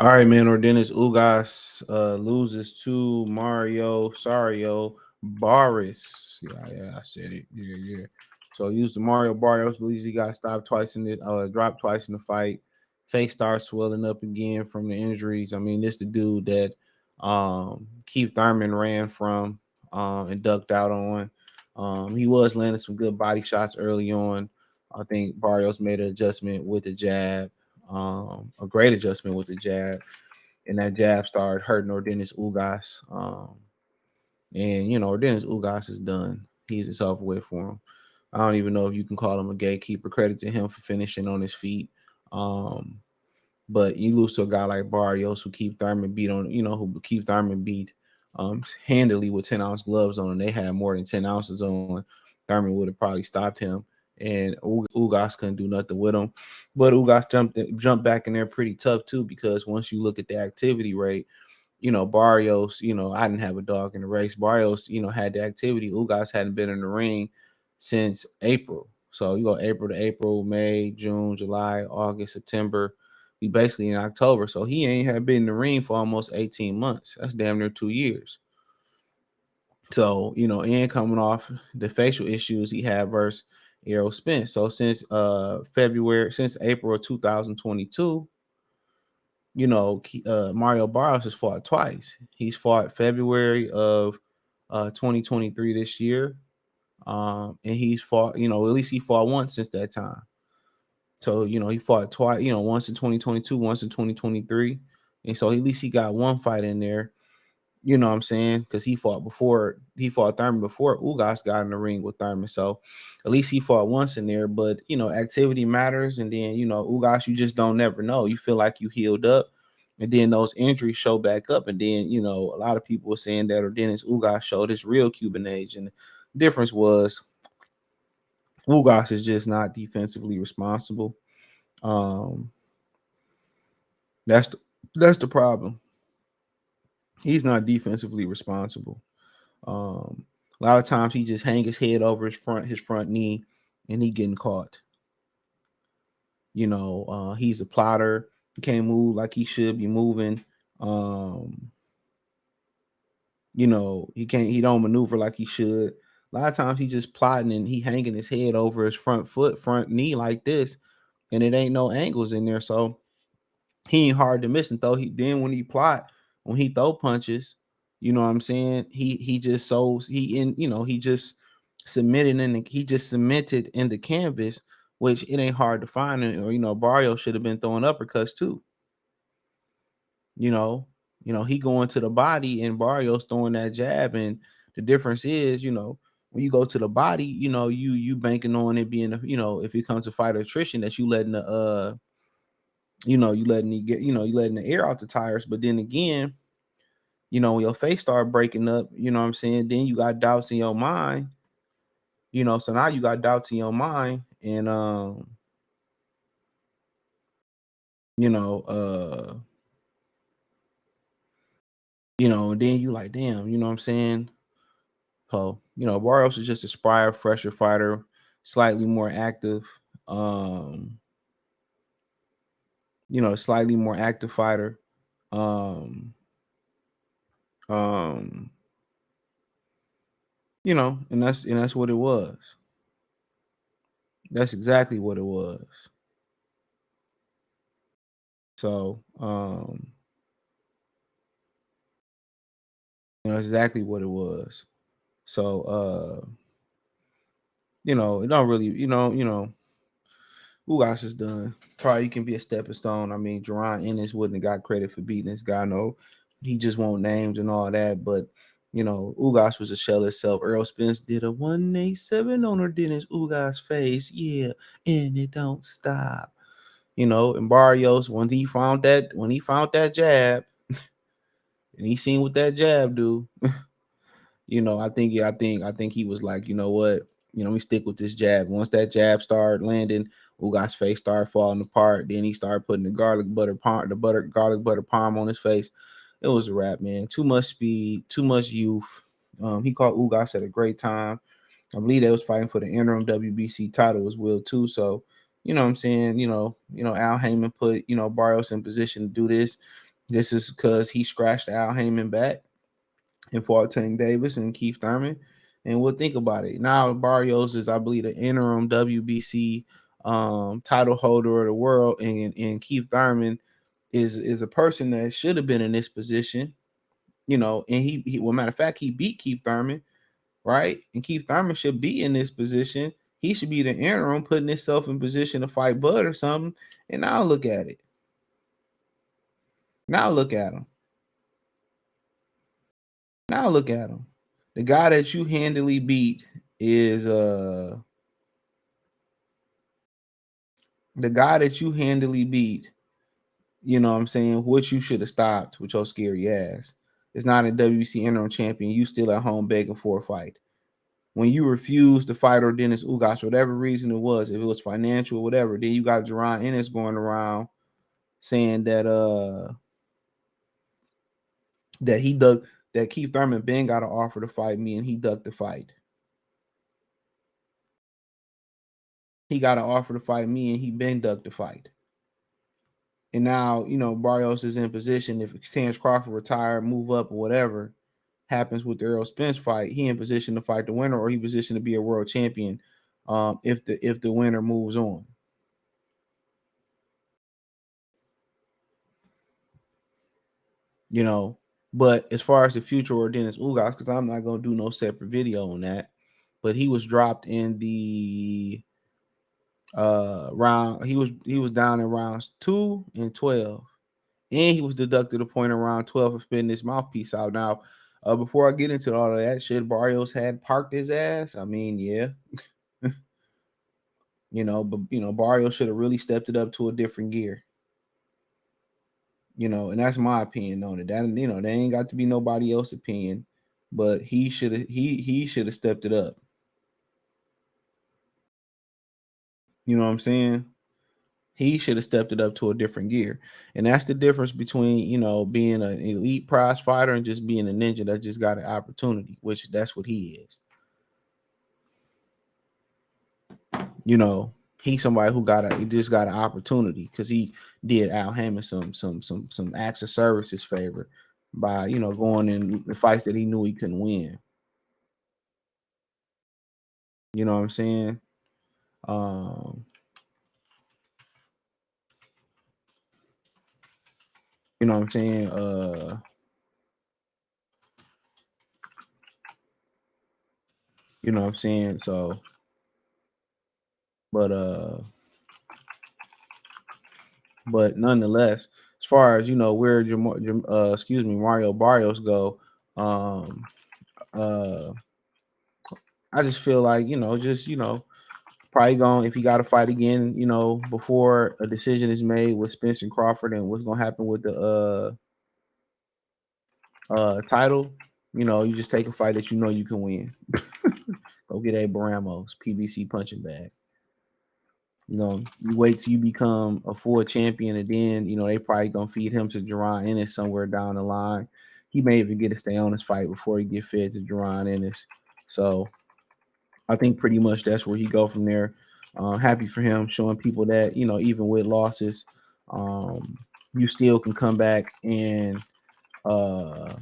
All right, man. Yordenis Ugas loses to Barrios. Yeah, I said it. Yeah. So he used the Mario Barrios, believes he got stopped twice in the dropped twice in the fight. Face starts swelling up again from the injuries. I mean, this the dude that Keith Thurman ran from and ducked out on. He was landing some good body shots early on. I think Barrios made an adjustment with the jab, a great adjustment with the jab, and that jab started hurting Yordenis Ugas. And Yordenis Ugas is done. It's over with for him. I don't even know if you can call him a gatekeeper. Credit to him for finishing on his feet. Um, but you lose to a guy like Barrios, who Keith Thurman beat on, who Keith Thurman beat handily with 10-ounce gloves on, and they had more than 10 ounces on. Thurman would have probably stopped him, and Ugas couldn't do nothing with him. But Ugas jumped back in there pretty tough too, because once you look at the activity rate, Barrios, I didn't have a dog in the race. Barrios, had the activity. Ugas hadn't been in the ring since April. So you go April to April, May, June, July, August, September. We basically in October. So he ain't had been in the ring for almost 18 months. That's damn near 2 years. So, and coming off the facial issues he had versus Errol Spence. So since April of 2022, Mario Barrios has fought twice. He's fought February of 2023 this year. And he's fought, at least he fought once since that time. So, he fought twice, once in 2022, once in 2023. And so at least he got one fight in there, you know what I'm saying? Because he fought Thurman before Ugas got in the ring with Thurman. So at least he fought once in there. But, activity matters. And then, Ugas, you just don't never know. You feel like you healed up. And then those injuries show back up. And then, a lot of people were saying that Yordenis Ugas showed his real Cuban age. And the difference was Ugas is just not defensively responsible. Um, that's the problem. He's not defensively responsible. A lot of times he just hang his head over his front knee, and he getting caught. He's a plotter. He can't move like he should be moving. He don't maneuver like he should. A lot of times he just plotting and he hanging his head over his front knee like this, and it ain't no angles in there. So he ain't hard to miss. And though when he throw punches, you know what I'm saying? He just he just cemented in the canvas, which it ain't hard to find. Or Barrio should have been throwing uppercuts too. He going to the body and Barrios throwing that jab. And the difference is, when you go to the body, you banking on it being, if it comes to fight attrition, that you letting the you letting the air out the tires. But then again, when your face start breaking up, you know what I'm saying, then you got doubts in your mind, so now you got doubts in your mind. And you know then you like, damn, you know what I'm saying. So Barrios is just a sprier, fresher fighter, slightly more active. Slightly more active fighter. um um and that's what it was. That's exactly what it was. So, exactly what it was. So, it don't really, Ugas is done. Probably can be a stepping stone. I mean, Jerron Ennis wouldn't have got credit for beating this guy. No, he just won't names and all that. But, Ugas was a shell itself. Errol Spence did a 187 on Yordenis Ugas' face. Yeah, and it don't stop. And Barrios, when he found that jab, and he seen what that jab do, I think he was like, you know what, we stick with this jab. Once that jab started landing, Ugas' face started falling apart. Then he started putting the garlic butter palm on his face. It was a wrap, man. Too much speed, too much youth. He caught Ugas at a great time. I believe they was fighting for the interim WBC title as well too. So, what I'm saying, Al Heyman put, Barrios in position to do this. This is because he scratched Al Heyman back and fought Tank Davis and Keith Thurman. And we'll think about it. Now Barrios is, I believe, the interim WBC title holder of the world, and Keith Thurman is a person that should have been in this position, you know. And well, matter of fact, he beat Keith Thurman, right? And Keith Thurman should be in this position. He should be the interim, putting himself in position to fight Bud or something. And now look at it. Now look at him. Now look at him. The guy that you handily beat is the guy that you handily beat, you know what I'm saying, what you should have stopped with your scary ass. It's not a WBC interim champion. You still at home begging for a fight. When you refused to fight Yordenis Ugas, whatever reason it was, if it was financial or whatever, then you got Jerron Ennis going around saying that he dug that Keith Thurman been got an offer to fight me and he ducked the fight. He got an offer to fight me and he been ducked the fight. And now, you know, Barrios is in position. If Terence Crawford retire, move up, or whatever happens with the Errol Spence fight, he in position to fight the winner, or he position to be a world champion if the winner moves on. You know, but as far as the future or Dennis Ugas, because I'm not gonna do no separate video on that, but he was dropped in the round. He was down in rounds 2 and 12. And he was deducted a point around 12 for spitting his mouthpiece out. Now, before I get into all of that, should Barrios had parked his ass? I mean, yeah. You know, but you know, Barrios should have really stepped it up to a different gear. You know, and that's my opinion on it. That, you know, they ain't got to be nobody else's opinion, but he should have stepped it up. You know what I'm saying? He should have stepped it up to a different gear. And that's the difference between, you know, being an elite prize fighter and just being a ninja that just got an opportunity, which that's what he is. You know, he's somebody who he just got an opportunity because he did Al Hammond some acts of services favor by, you know, going in the fights that he knew he couldn't win. You know what I'm saying? Um, you know what I'm saying? You know what I'm saying? So, but but nonetheless, as far as you know, where Mario Barrios go, um, uh, I just feel like, you know, just, you know, probably going, if he got to fight again, you know, before a decision is made with Spencer Crawford and what's gonna happen with the title, you know, you just take a fight that you know you can win. Go get a Baramos PBC punching bag. You know, you wait till you become a full champion, and then, you know, they probably gonna feed him to Jerron Ennis somewhere down the line. He may even get to stay on his fight before he get fed to Jerron Ennis. So I think pretty much that's where he go from there. Happy for him, showing people that, you know, even with losses, um, you still can come back and uh,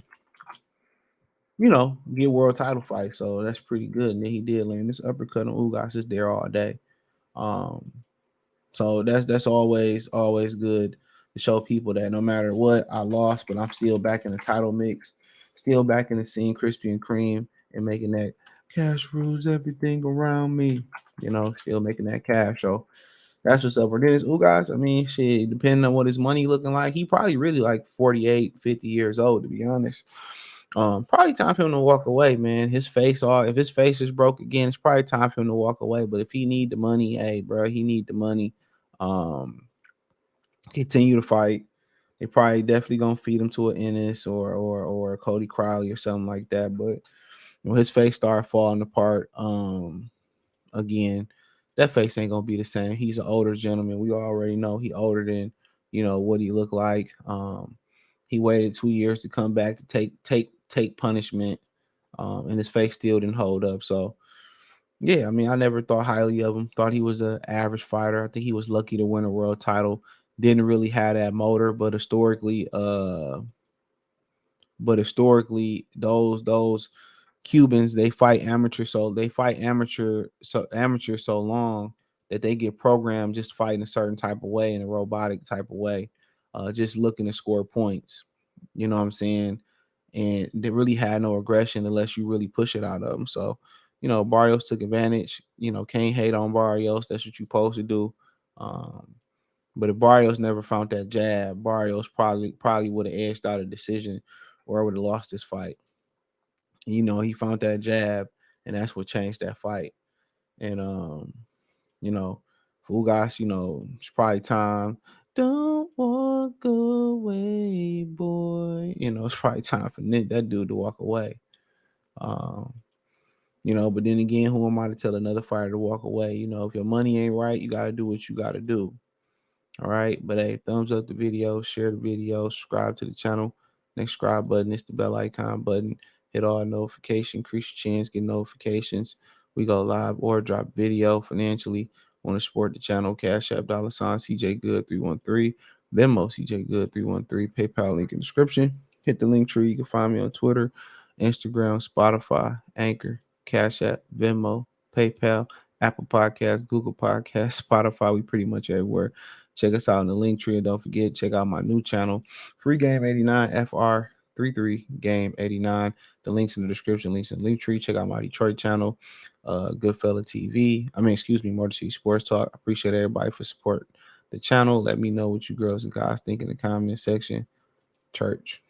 you know, get world title fight. So that's pretty good. And then he did land this uppercut on Ugas is there all day. Um, so that's always good to show people that no matter what, I lost, but I'm still back in the title mix, still back in the scene, crispy and cream, and making that cash rules everything around me. You know, still making that cash. So that's what's up for Dennis Ugas. I mean, shit, depending on what his money looking like, he probably really like 48, 50 years old, to be honest. Probably time for him to walk away, man. If his face is broke again, it's probably time for him to walk away. But if he need the money, hey, bro, he need the money. Um, Continue to fight. They probably definitely gonna feed him to an Ennis or a Cody Crowley or something like that. But when his face started falling apart, again, that face ain't gonna be the same. He's an older gentleman. We already know he older than, you know, what he looked like. He waited 2 years to come back to take punishment, and his face still didn't hold up. So yeah, I mean, I never thought highly of him. Thought he was an average fighter. I think he was lucky to win a world title didn't really have that motor, but historically those Cubans, they fight amateur so long that they get programmed just fighting a certain type of way, in a robotic type of way, just looking to score points. You know what I'm saying? And they really had no aggression unless you really push it out of them. So, Barrios took advantage. Can't hate on Barrios. That's what you're supposed to do. Um, but if Barrios never found that jab, Barrios probably would have edged out a decision or would have lost this fight. He found that jab, and that's what changed that fight. And you know, for Ugas, it's probably time. Don't walk away, boy. It's probably time for that dude to walk away. Um, but then again, who am I to tell another fighter to walk away? If your money ain't right, you gotta do what you gotta do. All right. But hey, thumbs up the video, share the video, subscribe to the channel. Next subscribe button is the bell icon button. Hit all notifications, increase your chance, get notifications. We go live or drop video financially. Want to support the channel? Cash App $ CJ Good 313. Venmo CJ Good 313. PayPal link in description. Hit the link tree. You can find me on Twitter, Instagram, Spotify, Anchor, Cash App, Venmo, PayPal, Apple Podcasts, Google Podcasts, Spotify. We pretty much everywhere. Check us out in the link tree. And don't forget, check out my new channel, Free Game 89, FR33 Game 89. The links in the description, links in the link tree. Check out my Detroit channel, Goodfella TV. Motor City Sports Talk. I appreciate everybody for support the channel. Let me know what you girls and guys think in the comment section. Church.